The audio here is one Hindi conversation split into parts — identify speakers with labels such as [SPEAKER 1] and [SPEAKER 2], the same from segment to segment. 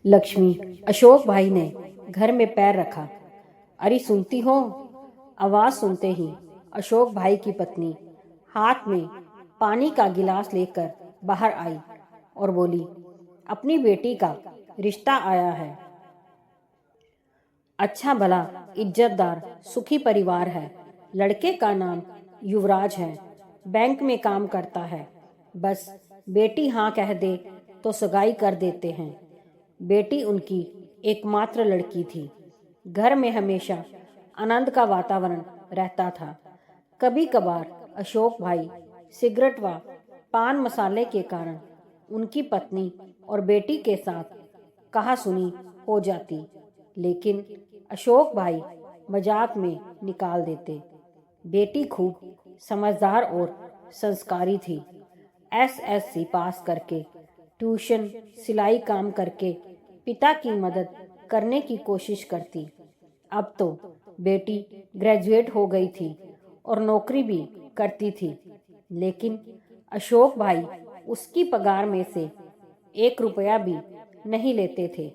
[SPEAKER 1] लक्ष्मी। अशोक भाई ने घर में पैर रखा। अरे सुनती हो? आवाज सुनते ही अशोक भाई की पत्नी हाथ में पानी का गिलास लेकर बाहर आई और बोली, अपनी बेटी का रिश्ता आया है। अच्छा भला इज्जतदार सुखी परिवार है। लड़के का नाम युवराज है। बैंक में काम करता है। बस बेटी हाँ कह दे तो सगाई कर देते हैं। बेटी उनकी एकमात्र लड़की थी। घर में हमेशा आनंद का वातावरण रहता था। कभी कभार अशोक भाई सिगरेट व पान मसाले के कारण उनकी पत्नी और बेटी के साथ कहा सुनी हो जाती, लेकिन अशोक भाई मजाक में निकाल देते। बेटी खूब समझदार और संस्कारी थी। एसएससी पास करके ट्यूशन सिलाई काम करके पिता की मदद करने की कोशिश करती। अब तो बेटी ग्रेजुएट हो गई थी और नौकरी भी करती थी, लेकिन अशोक भाई उसकी पगार में से 1 रुपया भी नहीं लेते थे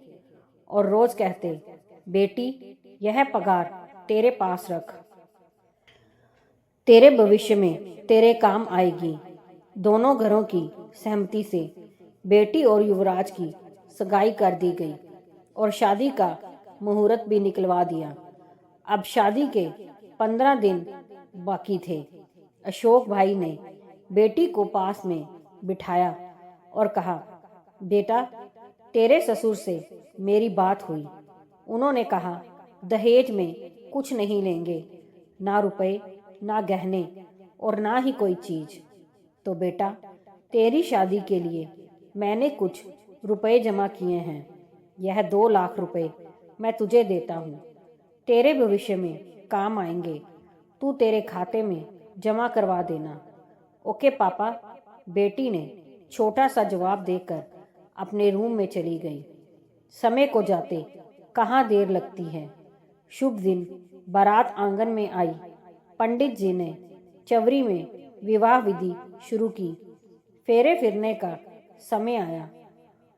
[SPEAKER 1] और रोज कहते, बेटी यह पगार तेरे पास रख, तेरे भविष्य में तेरे काम आएगी। दोनों घरों की सहमति से बेटी और युवराज की सगाई कर दी गई और शादी का मुहूर्त भी निकलवा दिया। अब शादी के 15 दिन बाकी थे। अशोक भाई ने बेटी को पास में बिठाया और कहा, बेटा तेरे ससुर से मेरी बात हुई। उन्होंने कहा दहेज में कुछ नहीं लेंगे, ना रुपए ना गहने और ना ही कोई चीज। तो बेटा तेरी शादी के लिए मैंने कुछ रुपए जमा किए हैं। यह 2 लाख रुपए मैं तुझे देता हूँ। तेरे भविष्य में काम आएंगे। तू तेरे खाते में जमा करवा देना। ओके पापा। बेटी ने छोटा सा जवाब देकर अपने रूम में चली गई। समय को जाते कहाँ देर लगती है। शुभ दिन बारात आंगन में आई। पंडित जी ने चवरी में विवाह विधि शुरू की। फेरे फिरने का समय आया।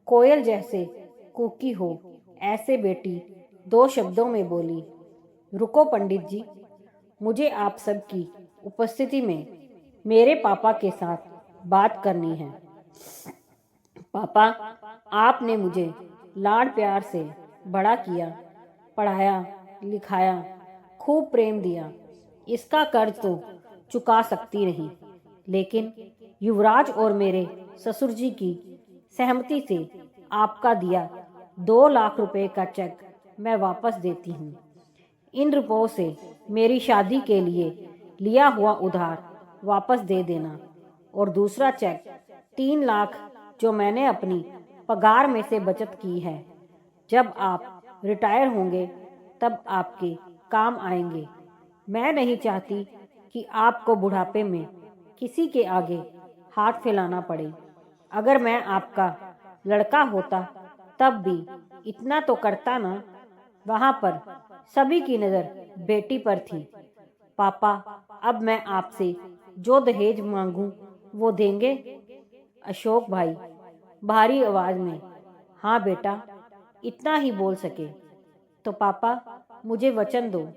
[SPEAKER 1] कोयल जैसे कूकी हो ऐसे बेटी 2 शब्दों में बोली, रुको पंडित जी, मुझे आप सबकी उपस्थिति में मेरे पापा के साथ बात करनी है। पापा, आपने मुझे लाड प्यार से बड़ा किया, पढ़ाया लिखाया, खूब प्रेम दिया। इसका कर्ज तो चुका सकती नहीं, लेकिन युवराज और मेरे ससुर जी की सहमति से आपका दिया 2 लाख रुपए का चेक मैं वापस देती हूँ। इन रुपयों से मेरी शादी के लिए लिया हुआ उधार वापस दे देना और दूसरा चेक 3 लाख जो मैंने अपनी पगार में से बचत की है, जब आप रिटायर होंगे तब आपके काम आएंगे। मैं नहीं चाहती कि आपको बुढ़ापे में किसी के आगे हाथ फैलाना पड़े। अगर मैं आपका लड़का होता तब भी इतना तो करता ना। वहां पर सभी की नजर बेटी पर थी। पापा, अब मैं आपसे जो दहेज मांगूं वो देंगे? अशोक भाई भारी आवाज में हाँ बेटा इतना ही बोल सके। तो पापा मुझे वचन दो,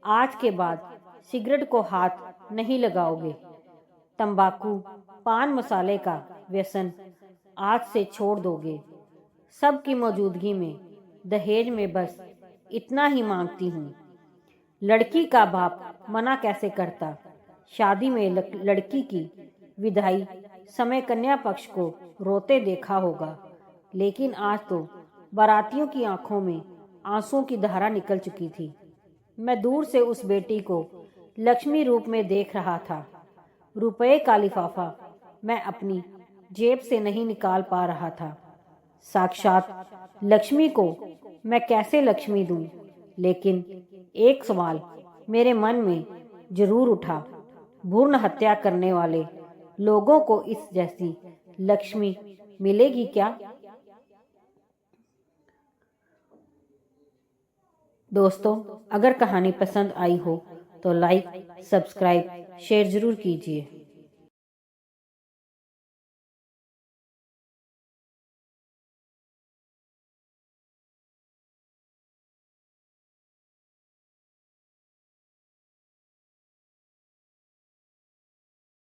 [SPEAKER 1] आज के बाद सिगरेट को हाथ नहीं लगाओगे। तंबाकू पान मसाले का व्यसन आज से छोड़ दोगे। सबकी मौजूदगी में दहेज में बस इतना ही मांगती हूँ। लड़की का बाप मना कैसे करता। शादी में लड़की की विदाई समय कन्या पक्ष को रोते देखा होगा, लेकिन आज तो बारातियों की आंखों में आंसुओं की धारा निकल चुकी थी। मैं दूर से उस बेटी को लक्ष्मी रूप में देख रहा था। रुपए का लिफाफा मैं अपनी जेब से नहीं निकाल पा रहा था। साक्षात लक्ष्मी को मैं कैसे लक्ष्मी दूं? लेकिन एक सवाल मेरे मन में जरूर उठा, भ्रूण हत्या करने वाले लोगों को इस जैसी लक्ष्मी मिलेगी क्या? दोस्तों, अगर कहानी पसंद आई हो तो लाइक, सब्सक्राइब, शेयर जरूर कीजिए।